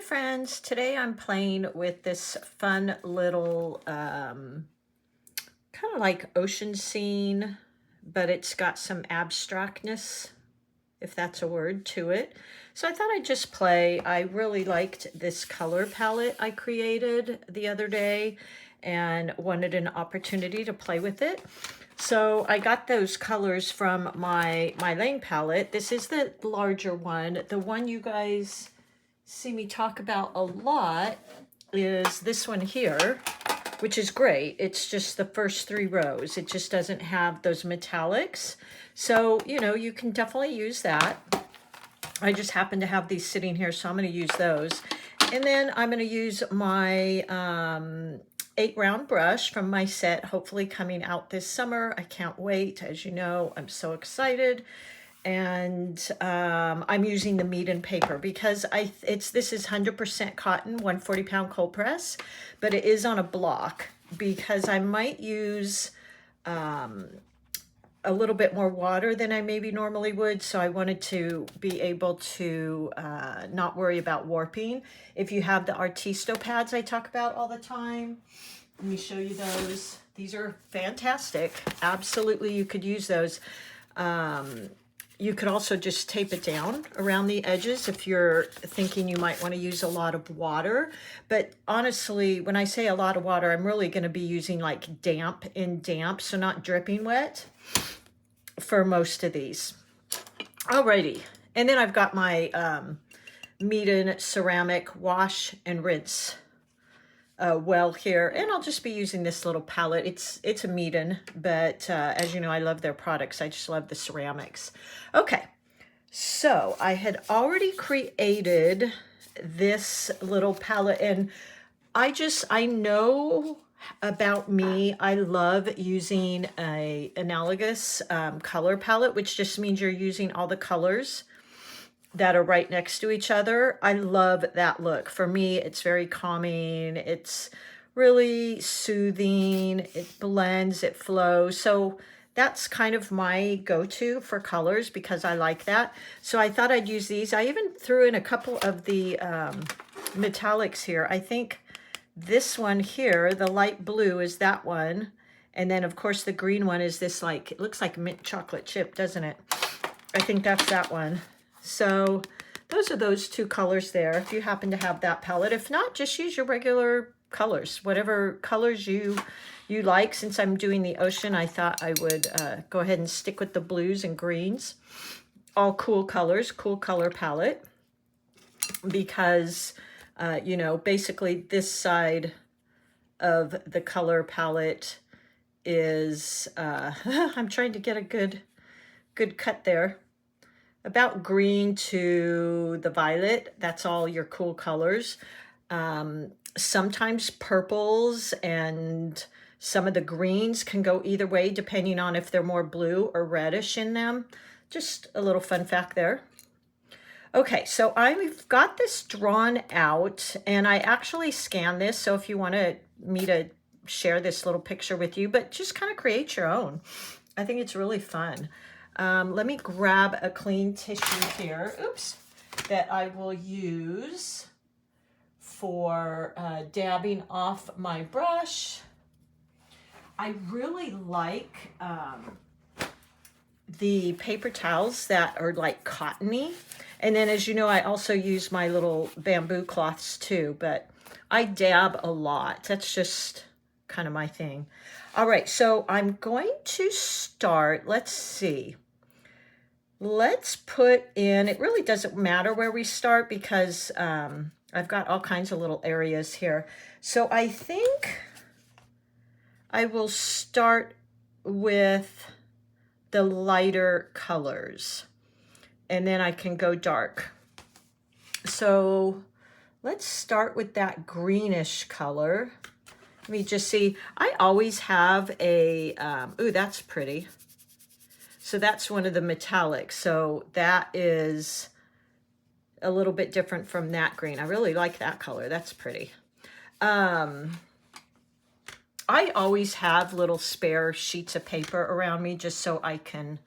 friends, today I'm playing with this fun little kind of like ocean scene, but it's got some abstractness, if that's a word, to it. So I thought I'd just play. I really liked this color palette I created the other day and wanted an opportunity to play with it. So I got those colors from my MeiLiang palette. This is the larger one. The one you guys see me talk about a lot is this one here, which is great. It's just the first 3 rows. It just doesn't have those metallics. So, you know, you can definitely use that. I just happen to have these sitting here, so I'm going to use those. And then I'm going to use my 8 round brush from my set, hopefully coming out this summer. I can't wait. As you know, I'm so excited. And I'm using the Meeden Paper because this is 100% cotton, 140-pound cold press, but it is on a block because I might use a little bit more water than I maybe normally would. So I wanted to be able to not worry about warping. If you have the Artisto pads I talk about all the time, let me show you those. These are fantastic. Absolutely, you could use those. You could also just tape it down around the edges if you're thinking you might want to use a lot of water. But honestly, when I say a lot of water, I'm really going to be using like damp, so not dripping wet for most of these. Alrighty. And then I've got my Meeden ceramic wash and rinse well here, and I'll just be using this little palette. It's a Meeden, but as you know, I love their products. I just love the ceramics. Okay, so I had already created this little palette, and I know about me, I love using a analogous color palette, which just means you're using all the colors that are right next to each other. I love that look. For me, it's very calming. It's really soothing. It blends, it flows. So that's kind of my go-to for colors because I like that. So I thought I'd use these. I even threw in a couple of the metallics here. I think this one here, the light blue, is that one. And then of course the green one is this, like, it looks like mint chocolate chip, doesn't it? I think that's that one. So those are those 2 colors there, if you happen to have that palette. If not, just use your regular colors, whatever colors you like. Since I'm doing the ocean, I thought I would go ahead and stick with the blues and greens. All cool colors, cool color palette. Because, you know, basically this side of the color palette is, I'm trying to get a good cut there. About green to the violet, that's all your cool colors. Sometimes purples and some of the greens can go either way depending on if they're more blue or reddish in them. Just a little fun fact there. Okay, so I've got this drawn out, and I actually scanned this, so if you want me to share this little picture with you, but just kind of create your own. I think it's really fun. Let me grab a clean tissue here, oops, that I will use for dabbing off my brush. I really like the paper towels that are like cottony. And then, as you know, I also use my little bamboo cloths too, but I dab a lot. That's just kind of my thing. All right, so I'm going to start, let's see. Let's put in, it really doesn't matter where we start because I've got all kinds of little areas here. So I think I will start with the lighter colors and then I can go dark. So let's start with that greenish color. Let me just see, I always have a, ooh, that's pretty. So that's one of the metallics. So that is a little bit different from that green. I really like that color. That's pretty. I always have little spare sheets of paper around me just so I can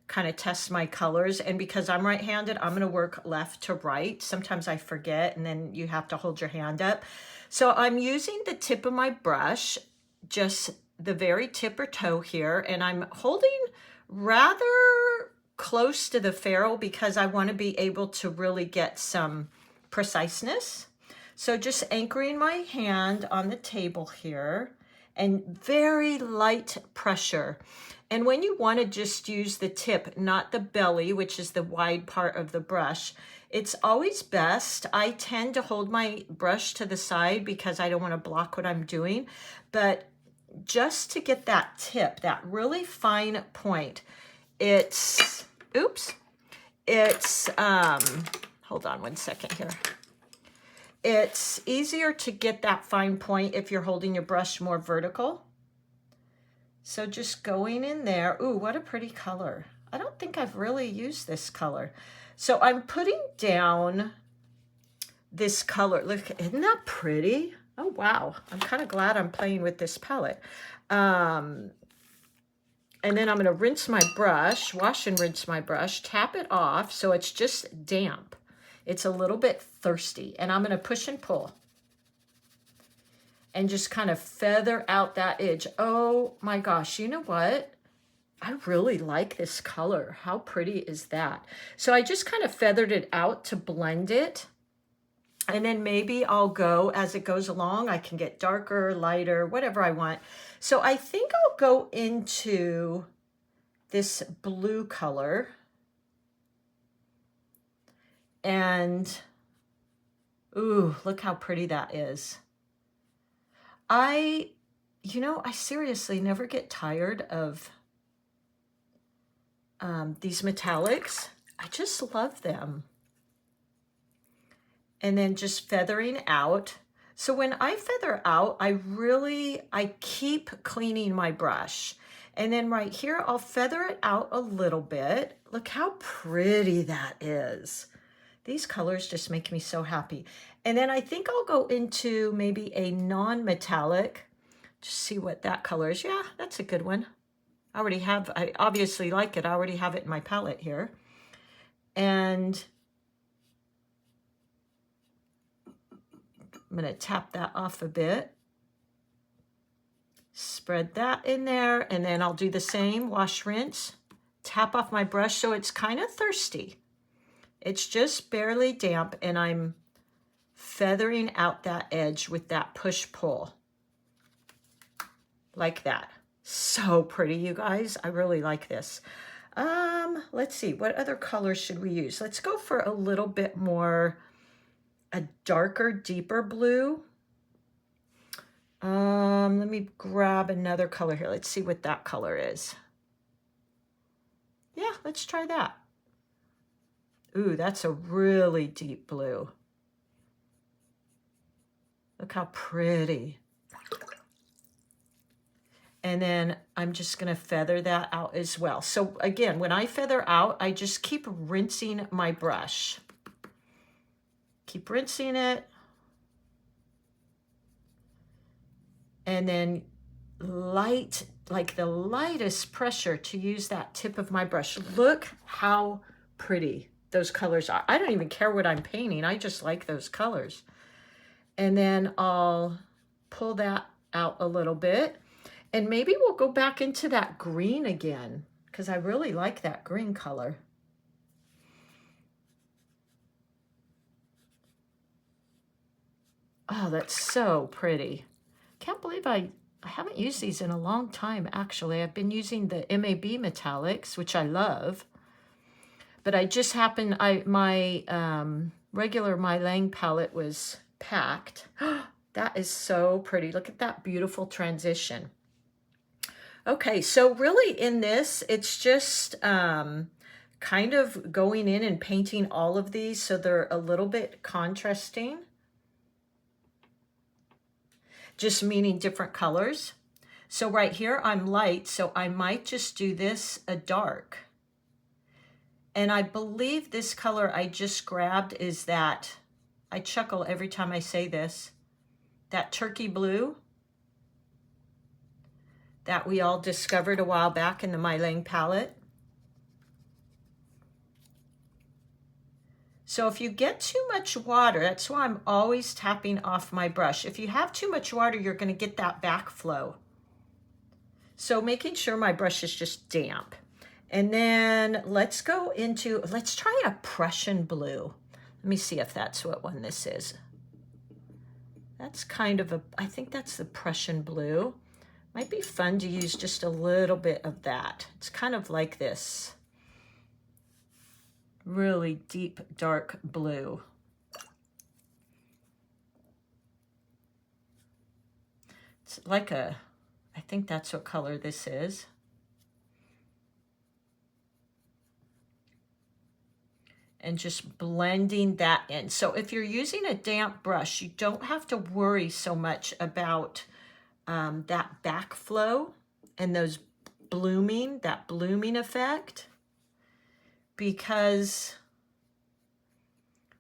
kind of test my colors. And because I'm right-handed, I'm going to work left to right. Sometimes I forget, and then you have to hold your hand up. So I'm using the tip of my brush, just the very tip or toe here, and I'm holding rather close to the ferrule because I want to be able to really get some preciseness. So just anchoring my hand on the table here and very light pressure. And when you want to just use the tip, not the belly, which is the wide part of the brush, it's always best. I tend to hold my brush to the side because I don't want to block what I'm doing, but just to get that tip, that really fine point, it's, oops, it's, hold on one second here. It's easier to get that fine point if you're holding your brush more vertical. So just going in there. Ooh, what a pretty color. I don't think I've really used this color. So I'm putting down this color. Look, isn't that pretty? Oh, wow. I'm kind of glad I'm playing with this palette. And then I'm going to rinse my brush, wash and rinse my brush, tap it off so it's just damp. It's a little bit thirsty, and I'm going to push and pull and just kind of feather out that edge. Oh my gosh, you know what? I really like this color. How pretty is that? So I just kind of feathered it out to blend it. And then maybe I'll go as it goes along. I can get darker, lighter, whatever I want. So I think I'll go into this blue color. And, ooh, look how pretty that is. I seriously never get tired of these metallics. I just love them. And then just feathering out. So when I feather out, I keep cleaning my brush. And then right here, I'll feather it out a little bit. Look how pretty that is. These colors just make me so happy. And then I think I'll go into maybe a non-metallic. Just see what that color is. Yeah, that's a good one. I obviously like it. I already have it in my palette here. And I'm going to tap that off a bit. Spread that in there. And then I'll do the same. Wash, rinse. Tap off my brush so it's kind of thirsty. It's just barely damp, and I'm feathering out that edge with that push-pull. Like that. So pretty, you guys. I really like this. Let's see. What other colors should we use? Let's go for a little bit more, a darker, deeper blue. Let me grab another color here. Let's see what that color is. Yeah, let's try that. Ooh, that's a really deep blue. Look how pretty. And then I'm just going to feather that out as well. So again, when I feather out, I just keep rinsing my brush. Keep rinsing it. And then light, like the lightest pressure to use that tip of my brush. Look how pretty those colors are. I don't even care what I'm painting. I just like those colors. And then I'll pull that out a little bit. And maybe we'll go back into that green again, because I really like that green color. Oh, that's so pretty. Can't believe I haven't used these in a long time, actually. I've been using the MAB metallics, which I love. But I just happened, my regular MeiLiang palette was packed. That is so pretty. Look at that beautiful transition. Okay, so really in this, it's just kind of going in and painting all of these so they're a little bit contrasting. Just meaning different colors. So right here, I'm light, so I might just do this a dark. And I believe this color I just grabbed is that, I chuckle every time I say this, that turkey blue that we all discovered a while back in the MeiLiang palette. So if you get too much water, that's why I'm always tapping off my brush. If you have too much water, you're going to get that backflow. So making sure my brush is just damp. And then let's try a Prussian blue. Let me see if that's what one this is. That's kind of I think that's the Prussian blue. Might be fun to use just a little bit of that. It's kind of like this really deep, dark blue. It's like I think that's what color this is. And just blending that in. So if you're using a damp brush, you don't have to worry so much about that backflow and that blooming effect, because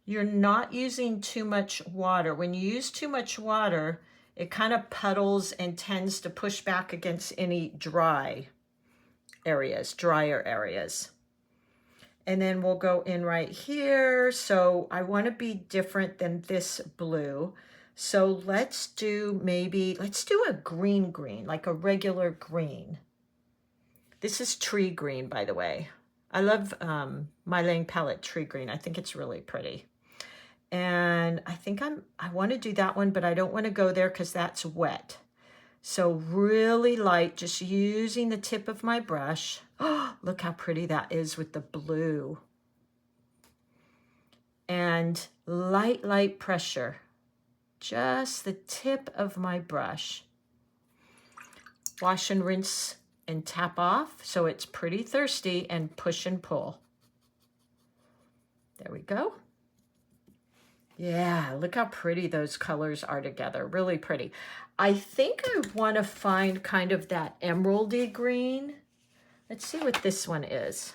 you're not using too much water. When you use too much water, it kind of puddles and tends to push back against any drier areas. And then we'll go in right here. So I want to be different than this blue. So let's do a green, like a regular green. This is tree green, by the way. I love MeiLiang Palette tree green. I think it's really pretty. And I think I want to do that one, but I don't want to go there because that's wet. So really light, just using the tip of my brush. Oh, look how pretty that is with the blue. And light pressure. Just the tip of my brush. Wash and rinse and tap off so it's pretty thirsty, and push and pull. There we go. Yeah, look how pretty those colors are together. Really pretty. I think I want to find kind of that emeraldy green. Let's see what this one is.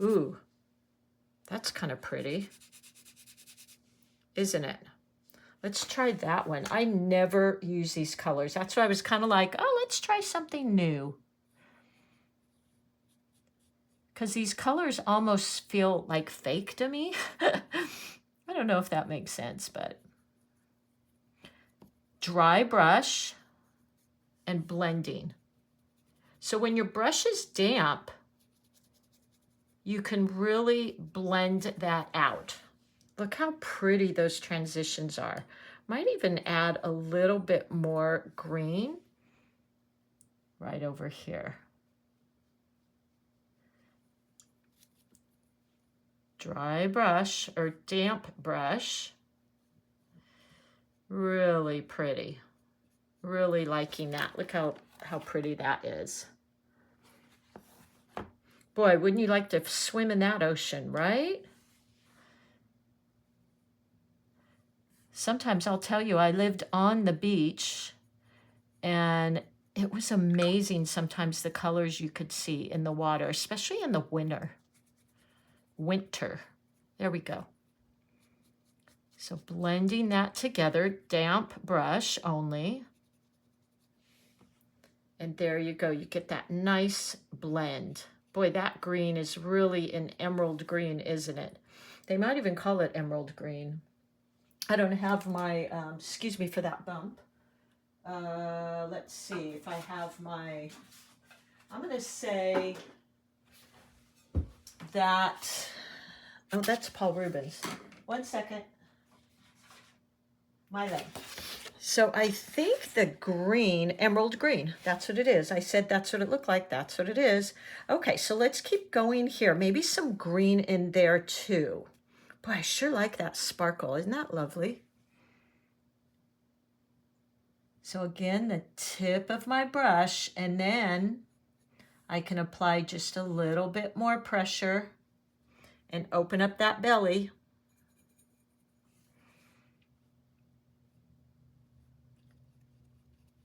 Ooh, that's kind of pretty, isn't it? Let's try that one. I never use these colors. That's why I was kind of like, oh, let's try something new. Because these colors almost feel like fake to me. I don't know if that makes sense, but dry brush and blending. So when your brush is damp, you can really blend that out. Look how pretty those transitions are. Might even add a little bit more green right over here. Dry brush or damp brush. Really pretty. Really liking that. Look how pretty that is. Boy, wouldn't you like to swim in that ocean, right? Sometimes I'll tell you, I lived on the beach and it was amazing sometimes the colors you could see in the water, especially in the winter. There we go. So blending that together, damp brush only. And there you go. You get that nice blend. Boy, that green is really an emerald green, isn't it? They might even call it emerald green. I don't have my, excuse me for that bump. Let's see if I have my, I'm going to say that, oh, that's Paul Rubens. 1 second. MeiLiang. So I think the green, emerald green, that's what it is. I said that's what it looked like. That's what it is. Okay, so let's keep going here. Maybe some green in there too. Boy, I sure like that sparkle. Isn't that lovely? So again, the tip of my brush, and then I can apply just a little bit more pressure and open up that belly.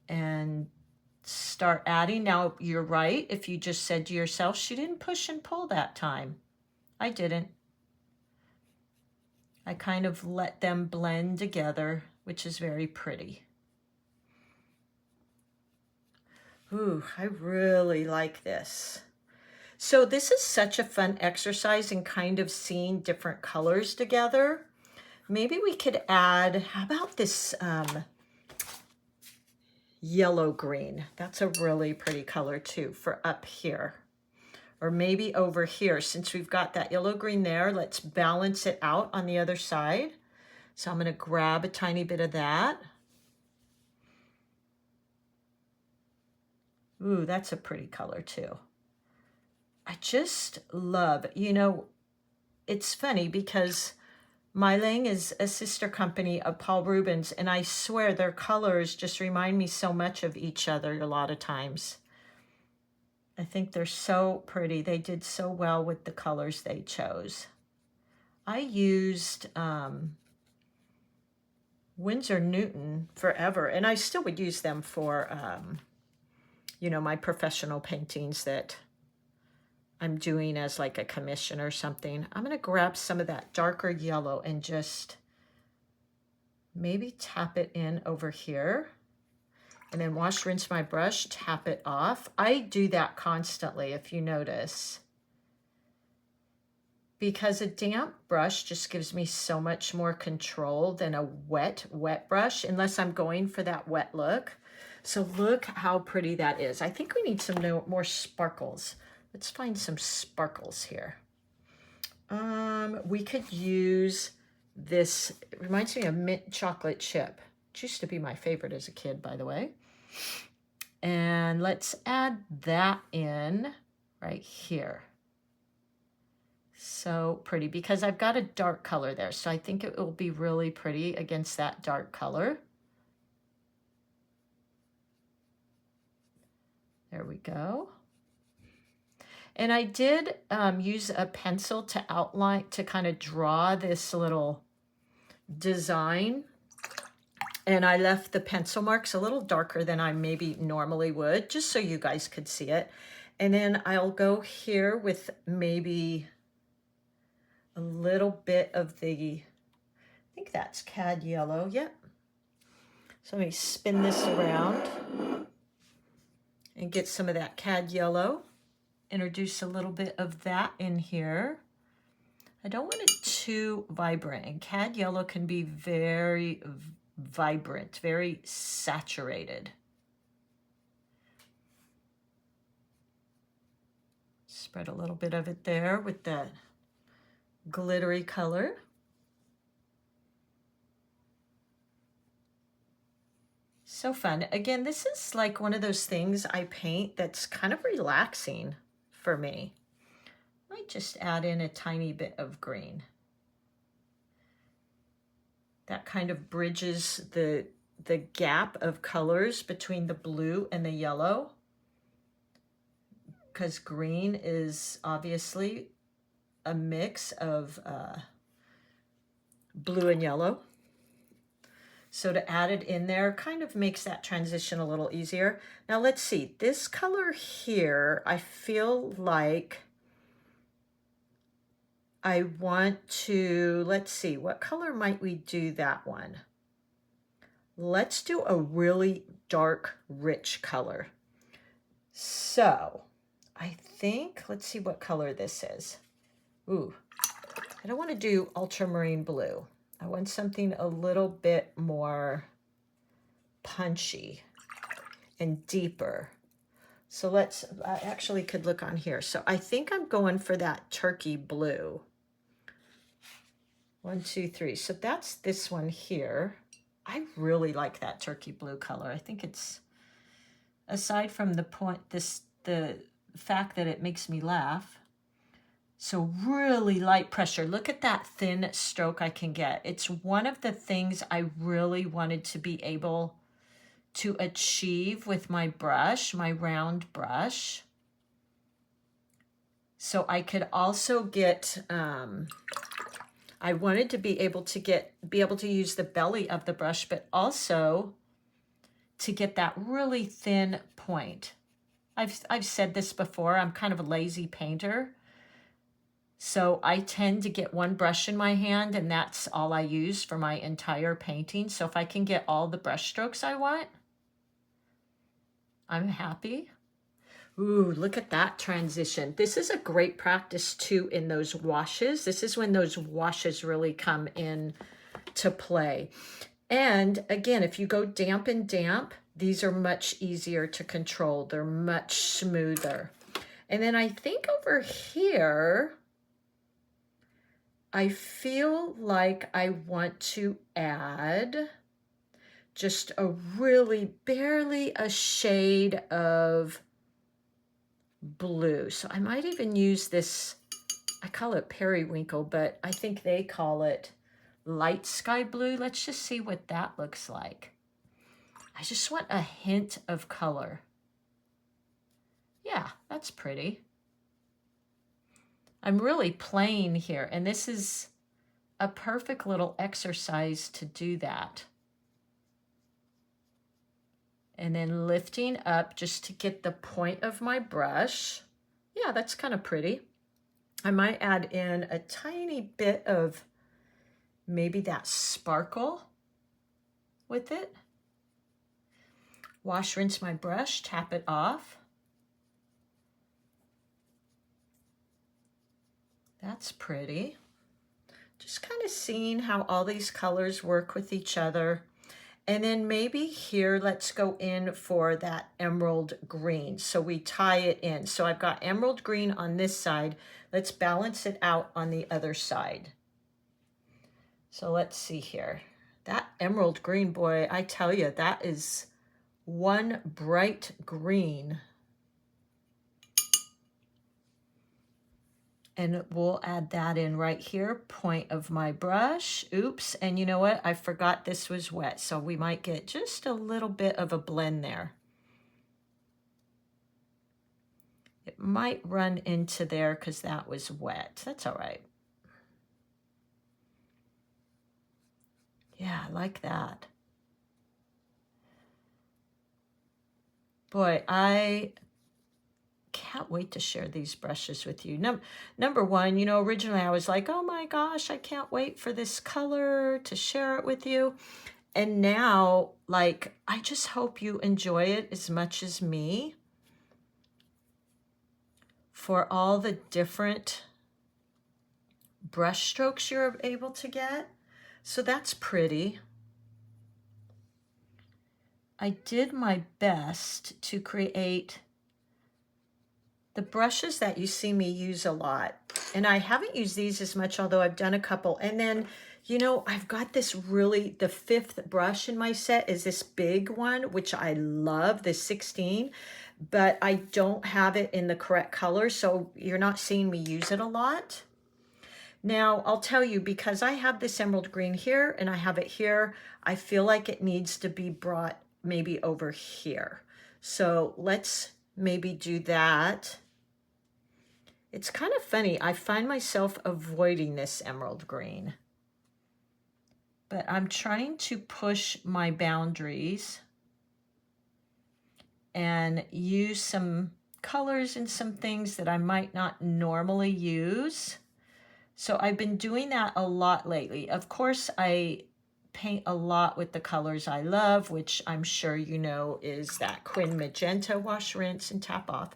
And start adding. Now, you're right. If you just said to yourself, she didn't push and pull that time. I didn't. I kind of let them blend together, which is very pretty. Ooh, I really like this. So this is such a fun exercise in kind of seeing different colors together. Maybe we could add, how about this yellow green? That's a really pretty color too for up here. Or maybe over here, since we've got that yellow green there, let's balance it out on the other side. So I'm gonna grab a tiny bit of that. Ooh, that's a pretty color too. I just love, you know, it's funny because MeiLiang is a sister company of Paul Rubens, and I swear their colors just remind me so much of each other a lot of times. I think they're so pretty. They did so well with the colors they chose. I used Winsor Newton forever, and I still would use them for, you know, my professional paintings that I'm doing as like a commission or something. I'm going to grab some of that darker yellow and just maybe tap it in over here. And then wash, rinse my brush, tap it off. I do that constantly, if you notice. Because a damp brush just gives me so much more control than a wet brush, unless I'm going for that wet look. So look how pretty that is. I think we need some more sparkles. Let's find some sparkles here. We could use this. It reminds me of mint chocolate chip. It used to be my favorite as a kid, by the way. And let's add that in right here. So pretty, because I've got a dark color there. So I think it will be really pretty against that dark color. There we go. And I did use a pencil to outline, to kind of draw this little design. And I left the pencil marks a little darker than I maybe normally would, just so you guys could see it. And then I'll go here with maybe a little bit of the, I think that's cad yellow, yep. So let me spin this around and get some of that cad yellow. Introduce a little bit of that in here. I don't want it too vibrant, and cad yellow can be very vibrant, very saturated. Spread a little bit of it there with that glittery color. So fun. Again, this is like one of those things I paint that's kind of relaxing for me. I might just add in a tiny bit of green. That kind of bridges the gap of colors between the blue and the yellow, because green is obviously a mix of blue and yellow. So to add it in there kind of makes that transition a little easier. Now let's see, this color here, I feel like I want to, let's see, what color might we do that one? Let's do a really dark, rich color. So I think, let's see what color this is. Ooh, I don't want to do ultramarine blue. I want something a little bit more punchy and deeper. So let's, I actually could look on here. So I think I'm going for that turkey blue. 1, 2, 3. So that's this one here. I really like that turkey blue color. I think it's, aside from the the fact that it makes me laugh. So really light pressure. Look at that thin stroke I can get. It's one of the things I really wanted to be able to achieve with my brush, my round brush. So I could also get, I wanted to be able to use the belly of the brush, but also to get that really thin point. I've said this before, I'm kind of a lazy painter. So I tend to get one brush in my hand and that's all I use for my entire painting. So if I can get all the brush strokes I want, I'm happy. Ooh, look at that transition. This is a great practice too in those washes. This is when those washes really come in to play. And again, if you go damp and damp, these are much easier to control. They're much smoother. And then I think over here, I feel like I want to add just a really barely a shade of blue. So I might even use this, I call it periwinkle, but I think they call it light sky blue. Let's just see what that looks like. I just want a hint of color. Yeah, that's pretty. I'm really playing here, and this is a perfect little exercise to do that. And then lifting up just to get the point of my brush. Yeah, that's kind of pretty. I might add in a tiny bit of maybe that sparkle with it. Wash, rinse my brush, tap it off. That's pretty. Just kind of seeing how all these colors work with each other. And then maybe here, let's go in for that emerald green. So we tie it in. So I've got emerald green on this side. Let's balance it out on the other side. So let's see here. That emerald green, boy, I tell you, that is one bright green. And we'll add that in right here, point of my brush. Oops, and you know what? I forgot this was wet, so we might get just a little bit of a blend there. It might run into there because that was wet. That's all right. Yeah, I like that. Boy, I can't wait to share these brushes with you. Number one, you know, originally I was like, oh my gosh, I can't wait for this color to share it with you. And now, like, I just hope you enjoy it as much as me for all the different brush strokes you're able to get. So that's pretty. I did my best to create the brushes that you see me use a lot. And I haven't used these as much, although I've done a couple. And then, you know, I've got this really, the fifth brush in my set is this big one, which I love, the 16, but I don't have it in the correct color. So you're not seeing me use it a lot. Now, I'll tell you, because I have this emerald green here and I have it here, I feel like it needs to be brought maybe over here. So let's maybe do that. It's kind of funny. I find myself avoiding this emerald green, but I'm trying to push my boundaries and use some colors and some things that I might not normally use. So I've been doing that a lot lately. Of course, I paint a lot with the colors I love, which I'm sure you know is that Quin Magenta, wash, rinse, and tap off.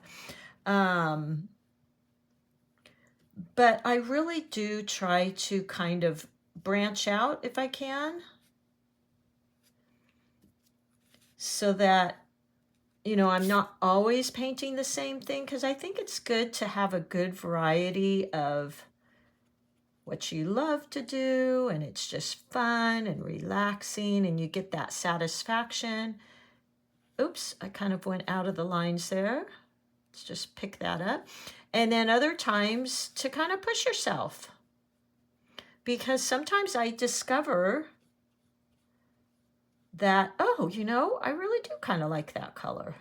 But I really do try to kind of branch out if I can, so that, you know, I'm not always painting the same thing, because I think it's good to have a good variety of what you love to do, and it's just fun and relaxing, and you get that satisfaction. Oops, I kind of went out of the lines there. Let's just pick that up. And then other times to kind of push yourself, because sometimes I discover that, oh, you know, I really do kind of like that color.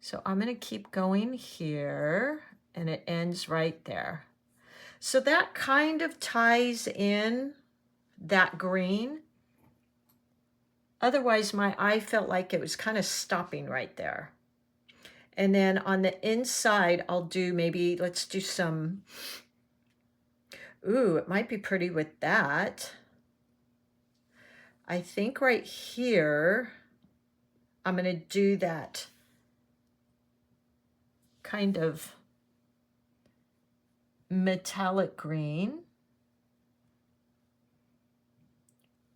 So I'm going to keep going here, and it ends right there. So that kind of ties in that green. Otherwise, my eye felt like it was kind of stopping right there. And then on the inside, I'll do maybe, let's do some, ooh, it might be pretty with that. I think right here, I'm going to do that kind of metallic green.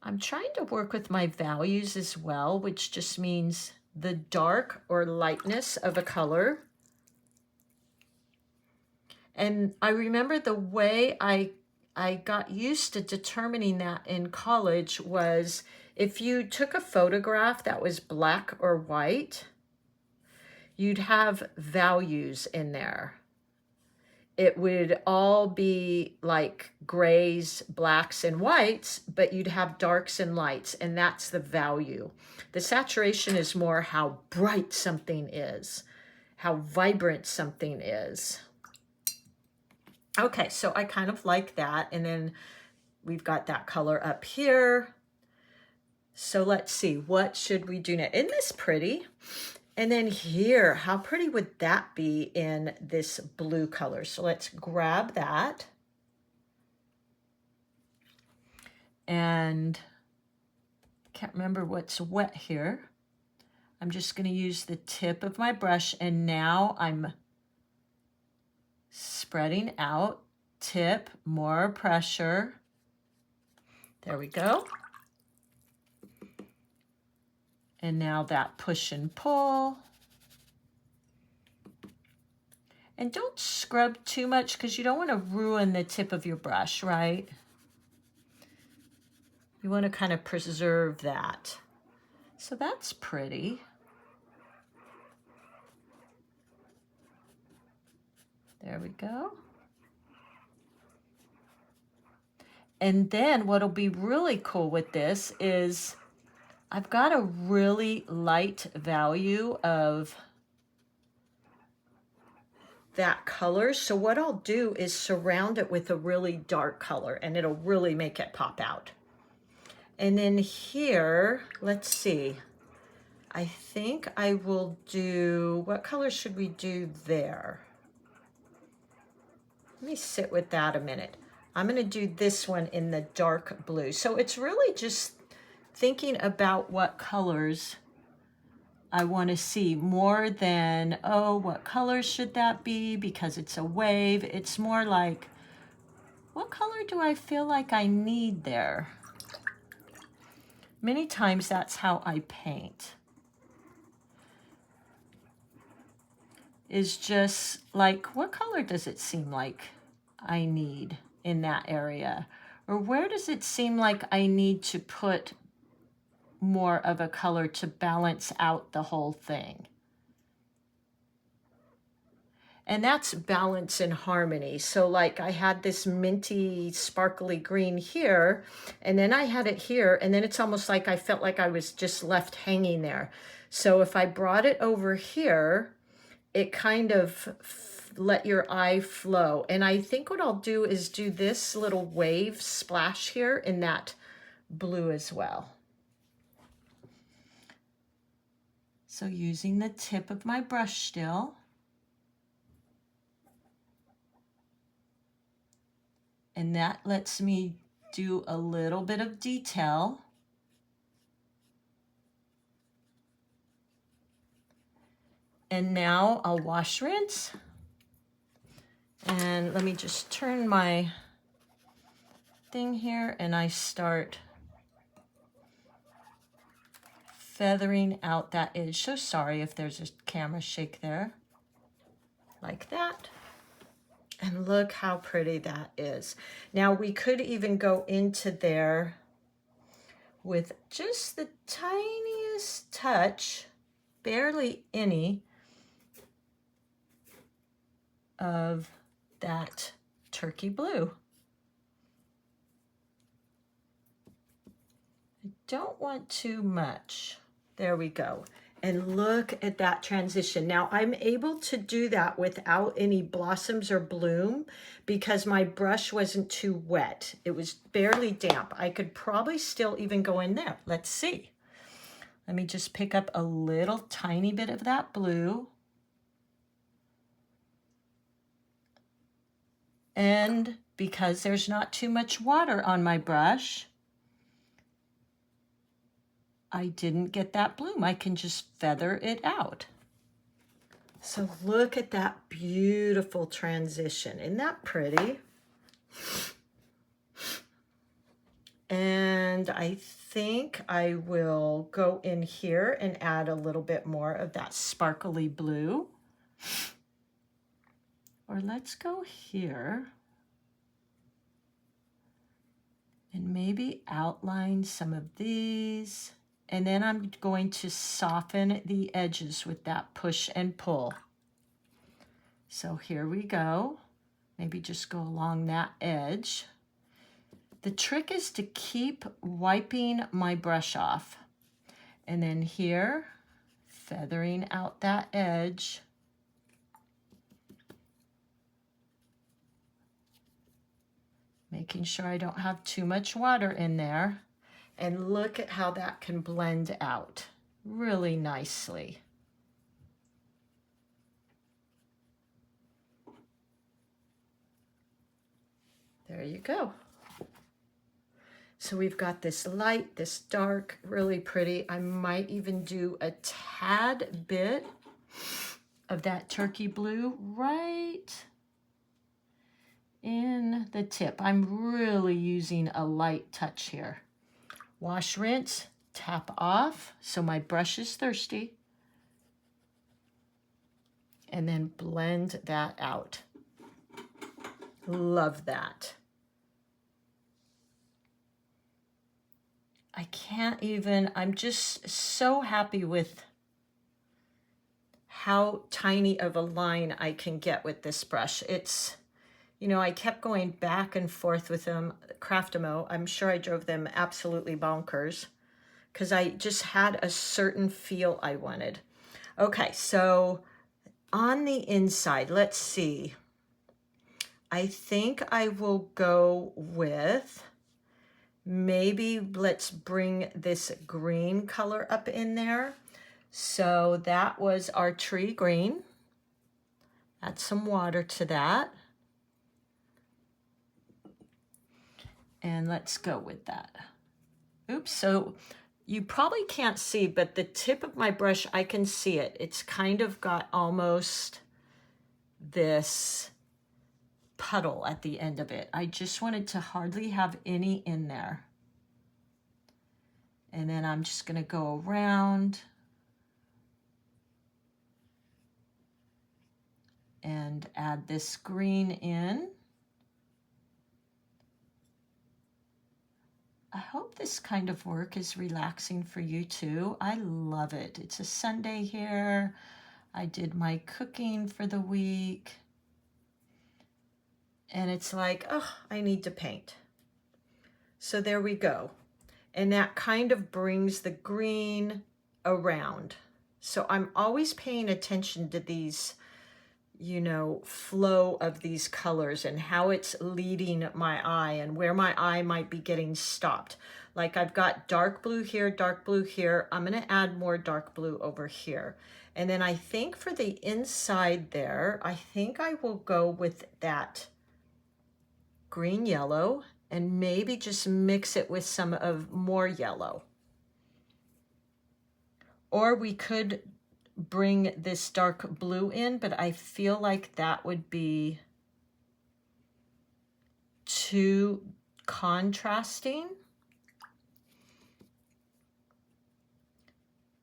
I'm trying to work with my values as well, which just means the dark or lightness of a color. And I remember the way I got used to determining that in college was if you took a photograph that was black or white, you'd have values in there. It would all be like grays, blacks, and whites, but you'd have darks and lights, and that's the value. The saturation is more how bright something is, how vibrant something is. Okay, so I kind of like that, and then we've got that color up here. So let's see, what should we do now? Isn't this pretty? And then here, how pretty would that be in this blue color? So let's grab that. And can't remember what's wet here. I'm just going to use the tip of my brush, and now I'm spreading out, tip, more pressure. There we go. And now that push and pull. And don't scrub too much because you don't want to ruin the tip of your brush, right? You want to kind of preserve that. So that's pretty. There we go. And then what'll be really cool with this is I've got a really light value of that color. So what I'll do is surround it with a really dark color, and it'll really make it pop out. And then here, let's see. I think I will do, what color should we do there? Let me sit with that a minute. I'm going to do this one in the dark blue. So it's really just thinking about what colors I want to see more than, oh, what color should that be because it's a wave. It's more like, what color do I feel like I need there? Many times that's how I paint. Is just like, what color does it seem like I need in that area? Or where does it seem like I need to put more of a color to balance out the whole thing? And that's balance and harmony. So like I had this minty sparkly green here, and then I had it here, and then it's almost like I felt like I was just left hanging there. So if I brought it over here, it kind of let your eye flow. And I think what I'll do is do this little wave splash here in that blue as well. So using the tip of my brush still. And that lets me do a little bit of detail. And now I'll wash, rinse. And let me just turn my thing here, and I start feathering out that edge. So sorry if there's a camera shake there. Like that. And look how pretty that is. Now we could even go into there with just the tiniest touch, barely any, of that turkey blue. I don't want too much. There we go. And look at that transition. Now I'm able to do that without any blossoms or bloom because my brush wasn't too wet. It was barely damp. I could probably still even go in there. Let's see. Let me just pick up a little tiny bit of that blue. And because there's not too much water on my brush, I didn't get that bloom. I can just feather it out. So look at that beautiful transition. Isn't that pretty? And I think I will go in here and add a little bit more of that sparkly blue. Or let's go here and maybe outline some of these. And then I'm going to soften the edges with that push and pull. So here we go. Maybe just go along that edge. The trick is to keep wiping my brush off. And then here, feathering out that edge. Making sure I don't have too much water in there. And look at how that can blend out really nicely. There you go. So we've got this light, this dark, really pretty. I might even do a tad bit of that turkey blue right in the tip. I'm really using a light touch here. Wash, rinse, tap off, so my brush is thirsty. And then blend that out. Love that. I can't even, I'm just so happy with how tiny of a line I can get with this brush. It's, you know, I kept going back and forth with them, Craftimo. I'm sure I drove them absolutely bonkers because I just had a certain feel I wanted. Okay, so on the inside, let's see. I think I will go with, maybe let's bring this green color up in there. So that was our tree green. Add some water to that. And let's go with that. Oops, so you probably can't see, but the tip of my brush, I can see it. It's kind of got almost this puddle at the end of it. I just wanted to hardly have any in there. And then I'm just gonna go around and add this green in. I hope this kind of work is relaxing for you too. I love it. It's a Sunday here. I did my cooking for the week. And it's like, oh, I need to paint. So there we go. And that kind of brings the green around. So I'm always paying attention to these, you know, flow of these colors and how it's leading my eye and where my eye might be getting stopped. Like I've got dark blue here, dark blue here. I'm going to add more dark blue over here. And then I think for the inside there, I think I will go with that green yellow and maybe just mix it with some of more yellow. Or we could bring this dark blue in, but I feel like that would be too contrasting.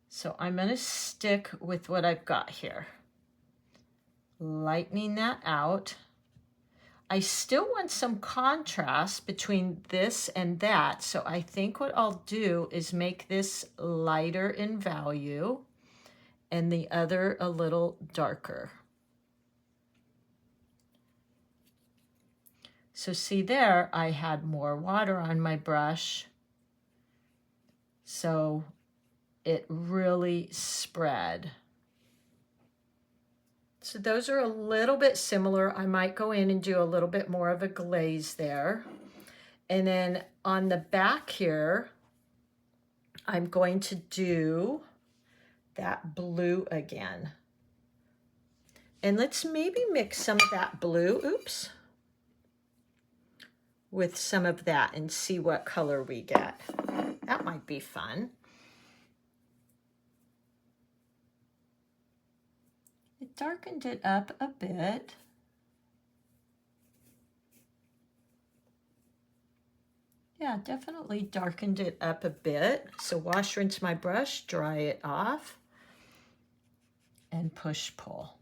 So I'm going to stick with what I've got here. Lightening that out. I still want some contrast between this and that. So I think what I'll do is make this lighter in value and the other a little darker. So see there, I had more water on my brush. So it really spread. So those are a little bit similar. I might go in and do a little bit more of a glaze there. And then on the back here, I'm going to do that blue again. And let's maybe mix some of that blue, oops, with some of that and see what color we get. That might be fun. It darkened it up a bit. Yeah, definitely darkened it up a bit. So wash, rinse my brush, dry it off, and push, pull.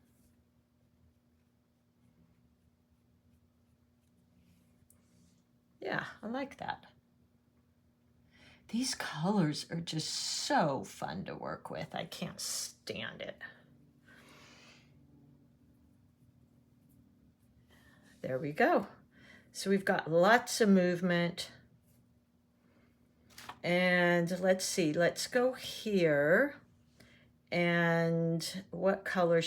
Yeah, I like that. These colors are just so fun to work with. I can't stand it. There we go. So we've got lots of movement. And let's see, let's go here. And what color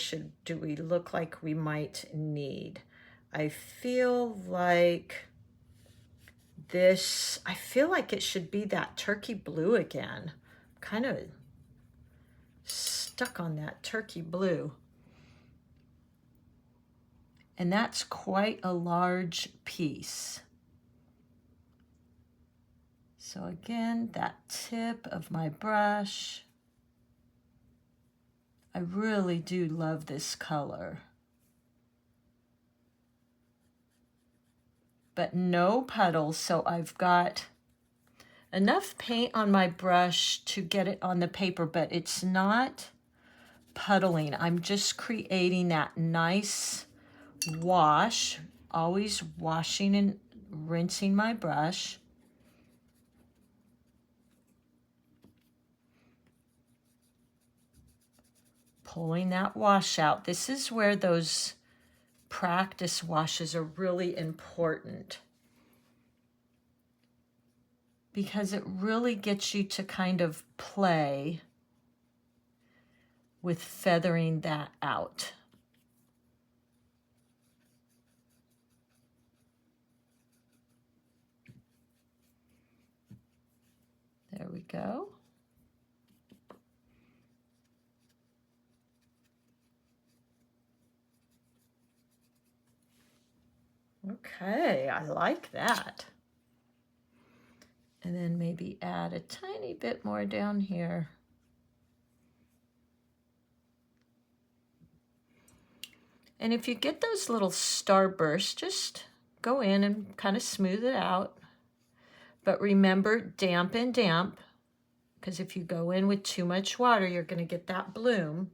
do we look like we might need? I feel like this, I feel like it should be that turkey blue again. Kind of stuck on that turkey blue. And that's quite a large piece. So again, that tip of my brush. I really do love this color. But no puddles, so I've got enough paint on my brush to get it on the paper, but it's not puddling. I'm just creating that nice wash, always washing and rinsing my brush. Pulling that wash out. This is where those practice washes are really important, because it really gets you to kind of play with feathering that out. There we go. Okay, I like that. And then maybe add a tiny bit more down here. And if you get those little starbursts, just go in and kind of smooth it out. But remember, damp and damp, because if you go in with too much water, you're going to get that bloom.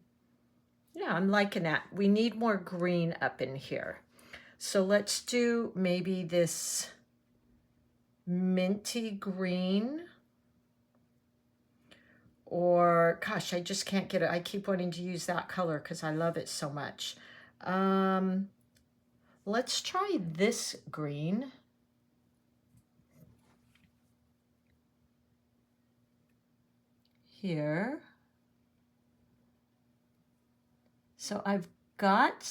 Yeah, I'm liking that. We need more green up in here. So let's do maybe this minty green, or gosh, I just can't get it. I keep wanting to use that color because I love it so much. Let's try this green. Here. So I've got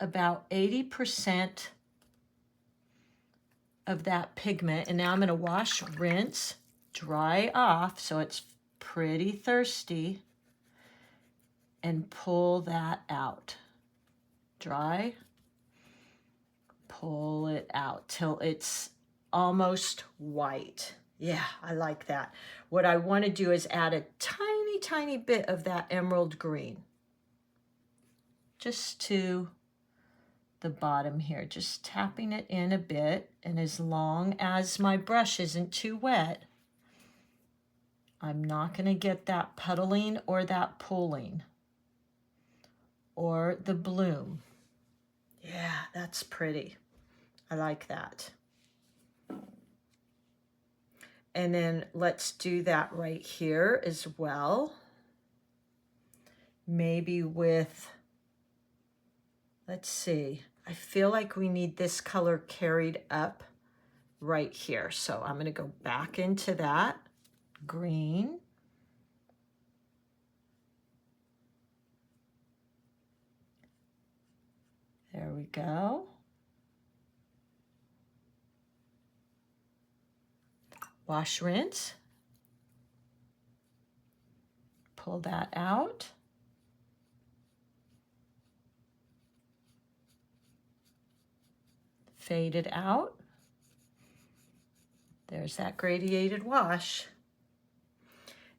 about 80% of that pigment, and now I'm going to wash, rinse, dry off so it's pretty thirsty, and pull that out. Dry, pull it out till it's almost white. Yeah, I like that. What I want to do is add a tiny, tiny bit of that emerald green, just to the bottom here, just tapping it in a bit. And as long as my brush isn't too wet, I'm not going to get that puddling or that pulling or the bloom. Yeah, that's pretty. I like that. And then let's do that right here as well. Maybe with, let's see, I feel like we need this color carried up right here. So I'm going to go back into that green. There we go. Wash, rinse. Pull that out. Fade it out. There's that gradiated wash.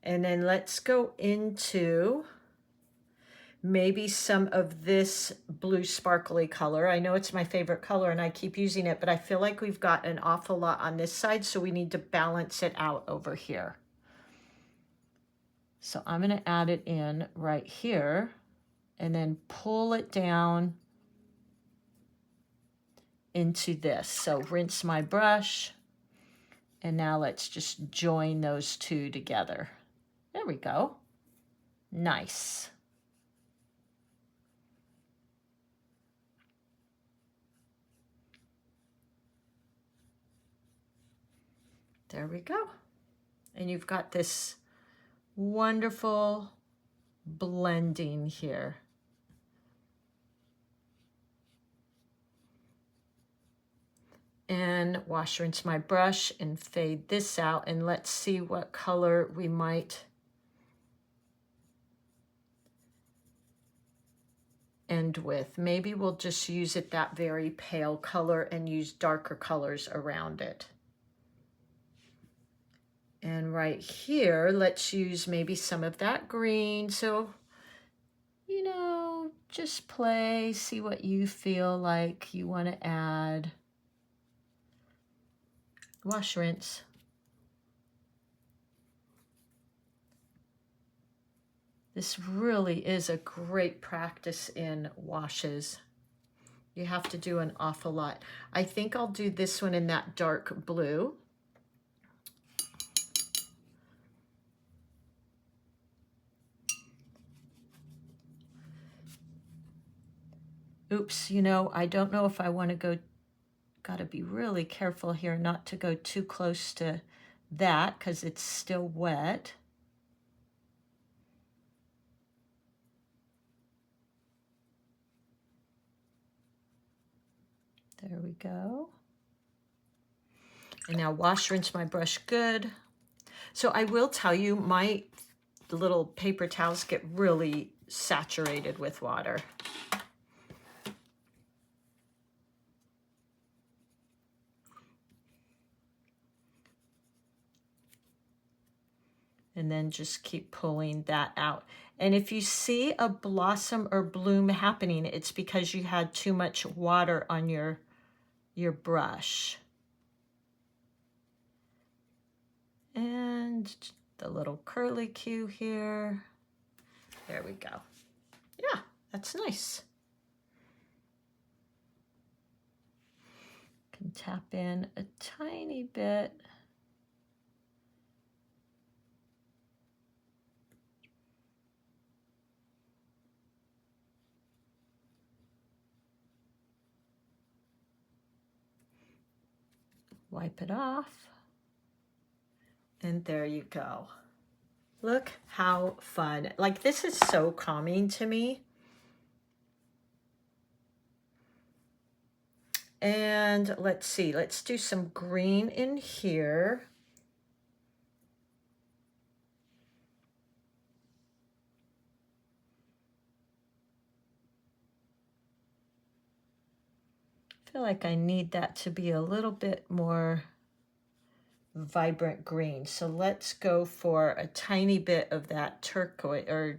And then let's go into maybe some of this blue sparkly color. I know it's my favorite color and I keep using it, but I feel like we've got an awful lot on this side, so we need to balance it out over here. So I'm going to add it in right here and then pull it down into this. So rinse my brush, and now let's just join those two together. There we go. Nice. There we go. And you've got this wonderful blending here. And wash, rinse my brush and fade this out, and let's see what color we might end with. Maybe we'll just use it that very pale color and use darker colors around it. And right here, let's use maybe some of that green. So, you know, just play, see what you feel like you want to add. Wash, rinse. This really is a great practice in washes. You have to do an awful lot. I think I'll do this one in that dark blue. Oops, you know, I don't know if I want to go, gotta be really careful here not to go too close to that because it's still wet. There we go. And now wash, rinse my brush good. So I will tell you, my little paper towels get really saturated with water. And then just keep pulling that out. And if you see a blossom or bloom happening, it's because you had too much water on your brush. And the little curly Q here. There we go. Yeah, that's nice. Can tap in a tiny bit. Wipe it off. And there you go. Look how fun. Like, this is so calming to me. And let's see, let's do some green in here. I feel like I need that to be a little bit more vibrant green. So let's go for a tiny bit of that turquoise or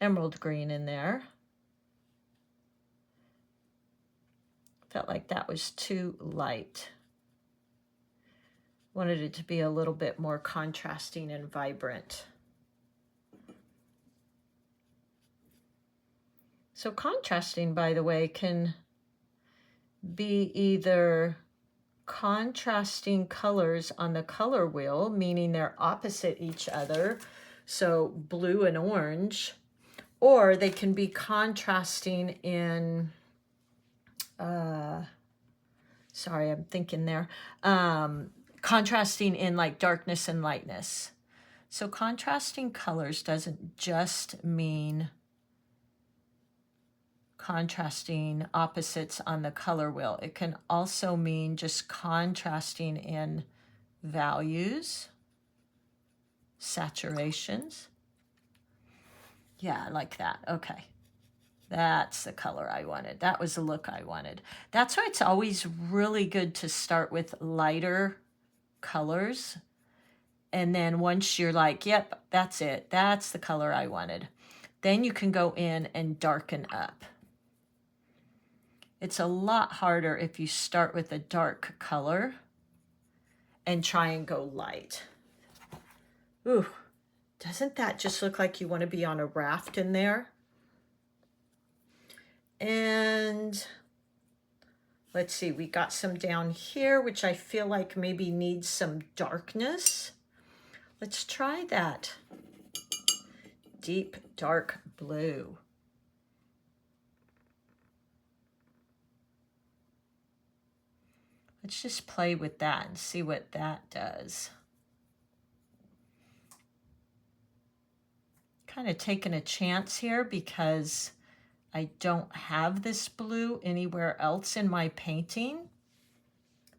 emerald green in there. Felt like that was too light. Wanted it to be a little bit more contrasting and vibrant. So contrasting, by the way, can be either contrasting colors on the color wheel, meaning they're opposite each other, so blue and orange, or they can be contrasting in, sorry, I'm thinking there, contrasting in like darkness and lightness. So contrasting colors doesn't just mean contrasting opposites on the color wheel. It can also mean just contrasting in values, saturations. Yeah, I like that. Okay. That's the color I wanted. That was the look I wanted. That's why it's always really good to start with lighter colors. And then once you're like, yep, that's it. That's the color I wanted. Then you can go in and darken up. It's a lot harder if you start with a dark color and try and go light. Ooh, doesn't that just look like you want to be on a raft in there? And let's see, we got some down here, which I feel like maybe needs some darkness. Let's try that. Deep dark blue. Let's just play with that and see what that does. Kind of taking a chance here because I don't have this blue anywhere else in my painting,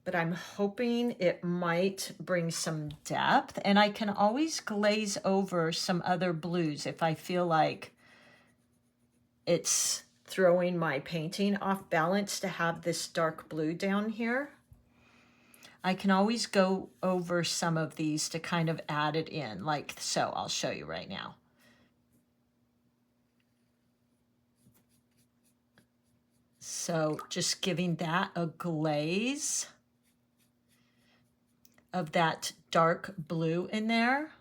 but I'm hoping it might bring some depth, and I can always glaze over some other blues if I feel like it's throwing my painting off balance to have this dark blue down here. I can always go over some of these to kind of add it in, like so. I'll show you right now. So just giving that a glaze of that dark blue in there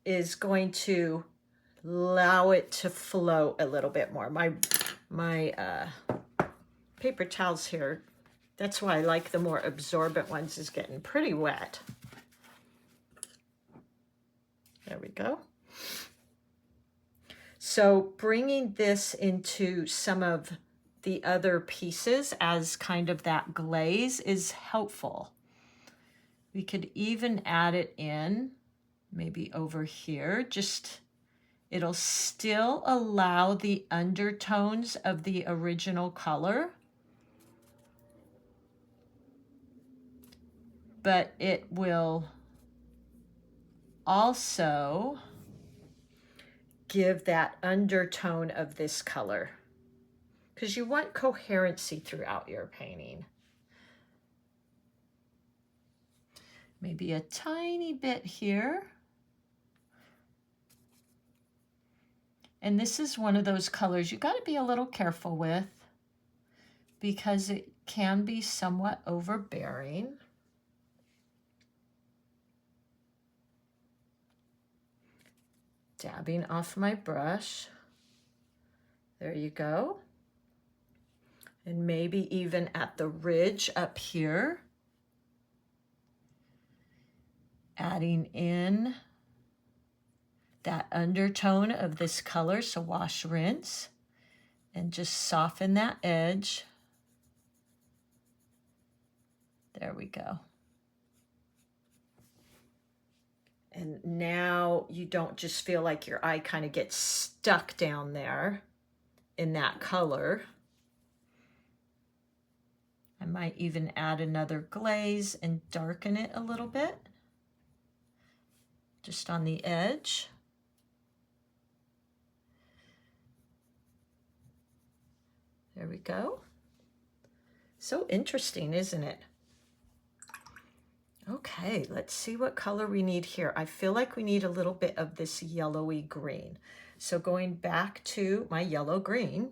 is going to allow it to flow a little bit more. My paper towels here, that's why I like the more absorbent ones, is getting pretty wet. There we go. So bringing this into some of the other pieces as kind of that glaze is helpful. We could even add it in maybe over here. Just, it'll still allow the undertones of the original color, but it will also give that undertone of this color, because you want coherency throughout your painting. Maybe a tiny bit here. And this is one of those colors you got to be a little careful with because it can be somewhat overbearing. Dabbing off my brush. There you go. And maybe even at the ridge up here, adding in that undertone of this color. So wash, rinse, and just soften that edge. There we go. And now you don't just feel like your eye kind of gets stuck down there in that color. I might even add another glaze and darken it a little bit, just on the edge. There we go. So interesting, isn't it? Okay, let's see what color we need here. I feel like we need a little bit of this yellowy green. So going back to my yellow green,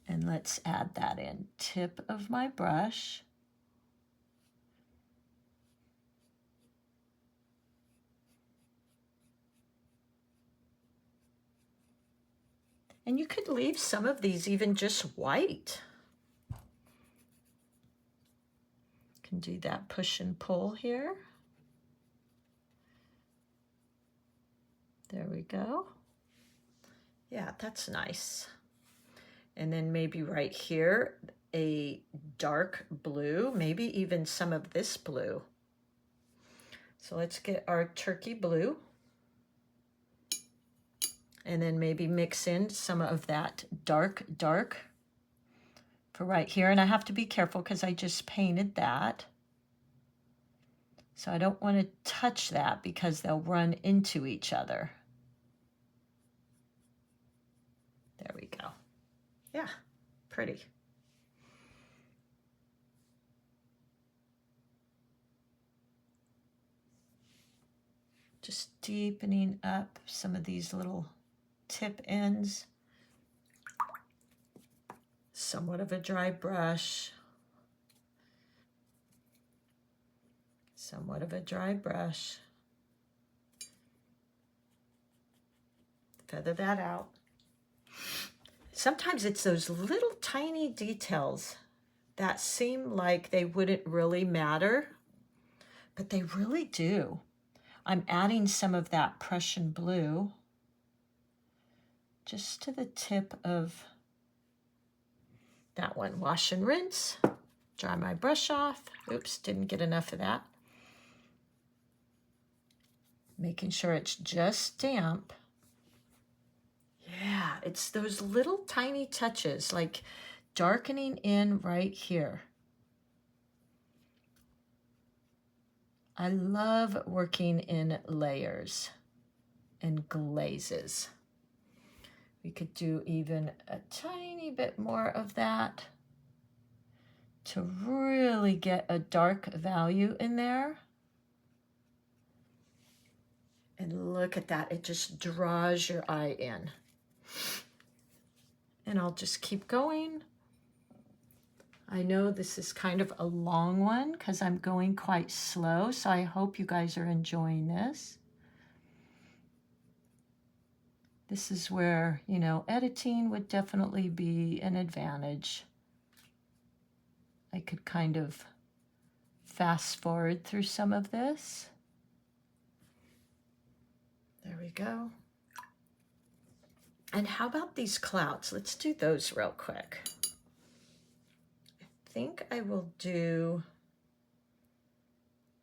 and let's add that in. Tip of my brush. And you could leave some of these even just white. Can do that push and pull here. There we go. Yeah, that's nice. And then maybe right here, a dark blue, maybe even some of this blue. So let's get our turkey blue. And then maybe mix in some of that dark for right here. And I have to be careful because I just painted that. So I don't want to touch that because they'll run into each other. There we go. Yeah, pretty. Just deepening up some of these little tip ends. Somewhat of a dry brush. Somewhat of a dry brush. Feather that out. Sometimes it's those little tiny details that seem like they wouldn't really matter, but they really do. I'm adding some of that Prussian blue just to the tip of that one. Wash and rinse, dry my brush off. Oops, didn't get enough of that. Making sure it's just damp. Yeah, it's those little tiny touches, like darkening in right here. I love working in layers and glazes. We could do even a tiny bit more of that to really get a dark value in there. And look at that, it just draws your eye in. And I'll just keep going. I know this is kind of a long one because I'm going quite slow, so I hope you guys are enjoying this. This is where, you know, editing would definitely be an advantage. I could kind of fast forward through some of this. There we go. And how about these clouds? Let's do those real quick. I think I will do,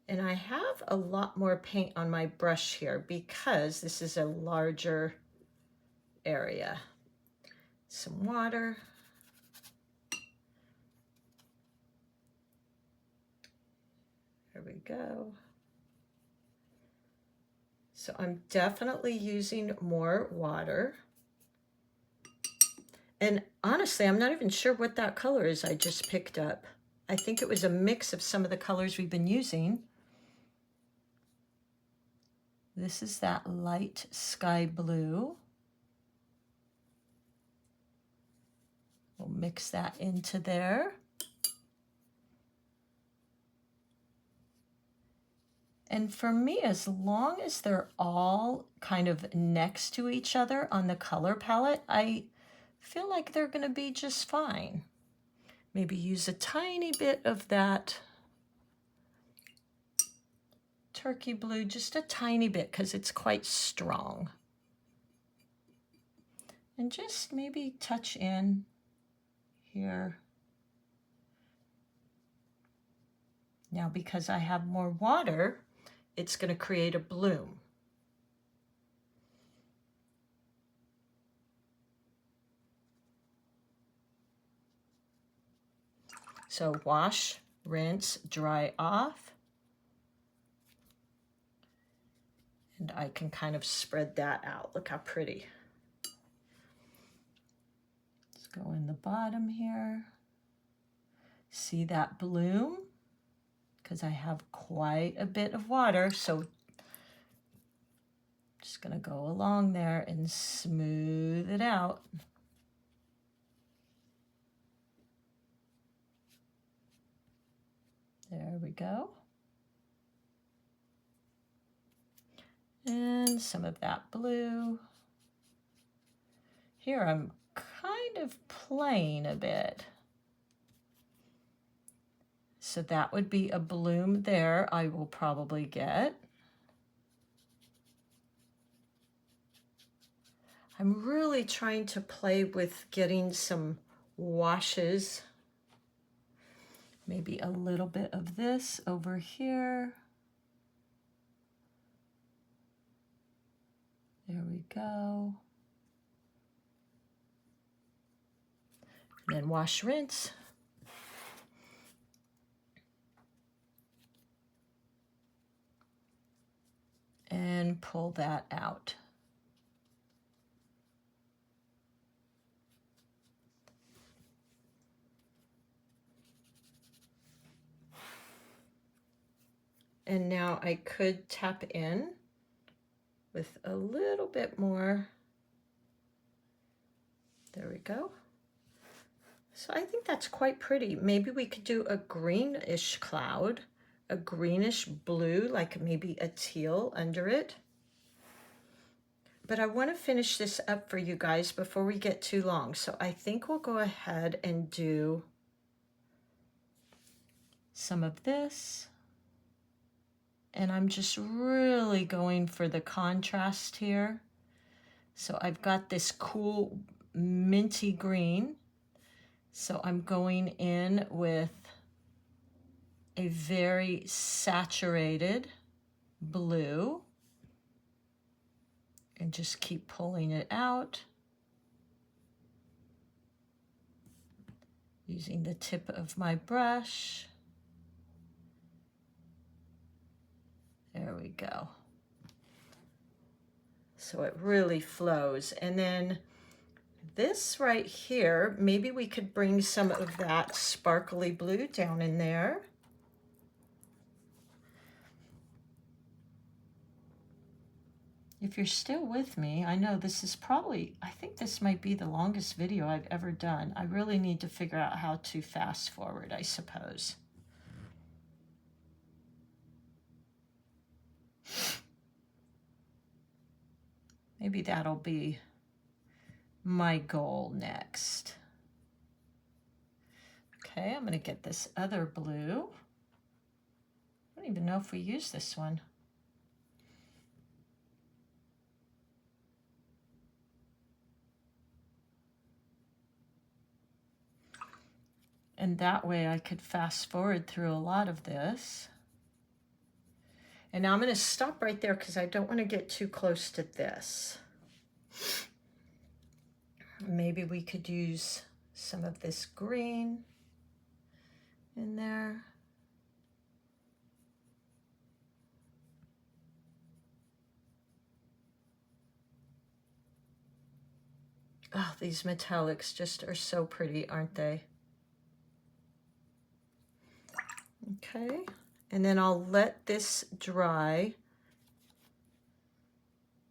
and I have a lot more paint on my brush here because this is a larger area. Some water. There we go. So I'm definitely using more water. And honestly, I'm not even sure what that color is I just picked up. I think it was a mix of some of the colors we've been using. This is that light sky blue. We'll mix that into there. And for me, as long as they're all kind of next to each other on the color palette, I feel like they're going to be just fine. Maybe use a tiny bit of that turkey blue, just a tiny bit, because it's quite strong. And just maybe touch in here. Now, because I have more water, it's going to create a bloom. So wash, rinse, dry off. And I can kind of spread that out. Look how pretty. Let's go in the bottom here. See that bloom? Because I have quite a bit of water, so just gonna go along there and smooth it out. There we go. And some of that blue. Here I'm kind of playing a bit. So that would be a bloom there I will probably get. I'm really trying to play with getting some washes. Maybe a little bit of this over here. There we go. And then wash, rinse. And pull that out. And now I could tap in with a little bit more. There we go. So I think that's quite pretty. Maybe we could do a greenish cloud, a greenish blue, like maybe a teal under it. But I want to finish this up for you guys before we get too long. So I think we'll go ahead and do some of this. And I'm just really going for the contrast here. So I've got this cool minty green. So I'm going in with a very saturated blue and just keep pulling it out using the tip of my brush. There we go. So it really flows. And then this right here, maybe we could bring some of that sparkly blue down in there. If you're still with me, I know this is probably, I think this might be the longest video I've ever done. I really need to figure out how to fast forward, I suppose. Maybe that'll be my goal next. Okay, I'm gonna get this other blue. I don't even know if we use this one. And that way I could fast forward through a lot of this. And now I'm going to stop right there because I don't want to get too close to this. Maybe we could use some of this green in there. Oh, these metallics just are so pretty, aren't they? Okay, and then I'll let this dry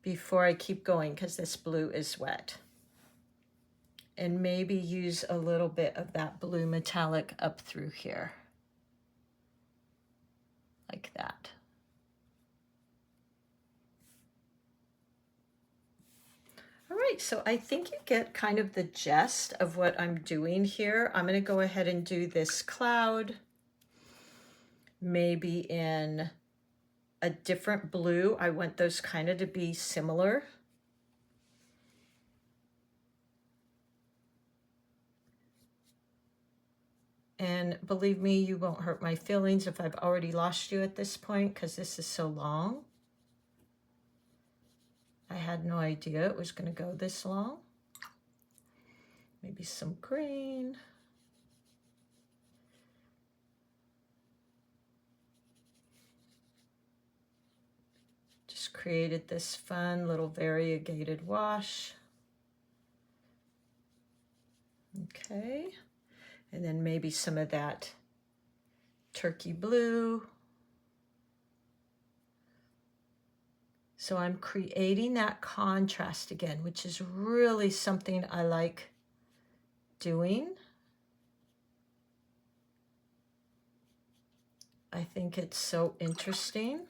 before I keep going because this blue is wet. And maybe use a little bit of that blue metallic up through here, like that. All right, so I think you get kind of the gist of what I'm doing here. I'm going to go ahead and do this cloud, maybe in a different blue. I want those kind of to be similar. And believe me, you won't hurt my feelings if I've already lost you at this point because this is so long. I had no idea it was going to go this long. Maybe some green. Just created this fun little variegated wash. Okay. And then maybe some of that turkey blue. So I'm creating that contrast again, which is really something I like doing. I think it's so interesting.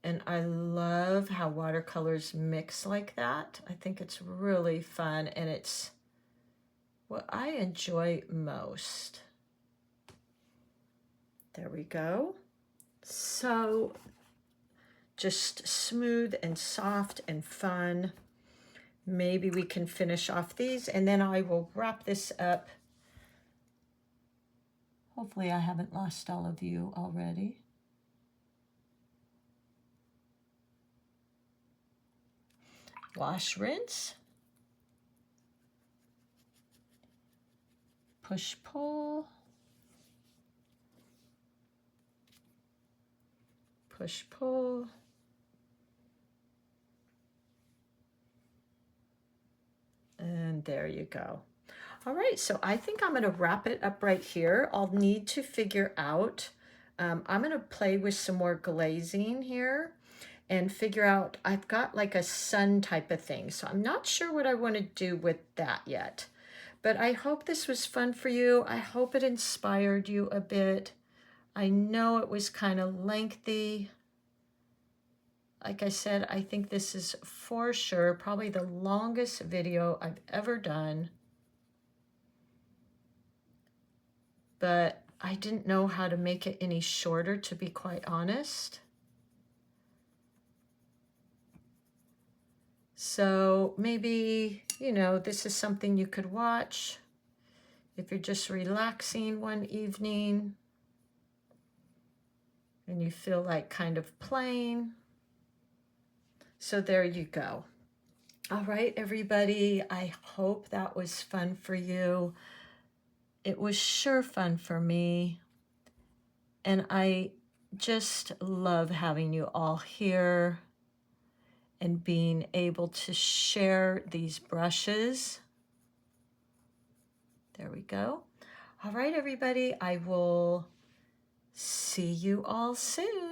And I love how watercolors mix like that. I think it's really fun, and it's what I enjoy most. There we go. So just smooth and soft and fun. Maybe we can finish off these, and then I will wrap this up. Hopefully I haven't lost all of you already. Wash, rinse, push, pull, push, pull, and And there you go. All right, so I think I'm going to wrap it up right here. I'll need to figure out, I'm going to play with some more glazing here and figure out, I've got like a sun type of thing. So I'm not sure what I want to do with that yet. But I hope this was fun for you. I hope it inspired you a bit. I know it was kind of lengthy. Like I said, I think this is for sure probably the longest video I've ever done. But I didn't know how to make it any shorter, to be quite honest. So maybe, you know, this is something you could watch if you're just relaxing one evening and you feel like kind of playing. So there you go. All right, everybody, I hope that was fun for you. It was sure fun for me. And I just love having you all here and being able to share these brushes. There we go. All right, everybody, I will see you all soon.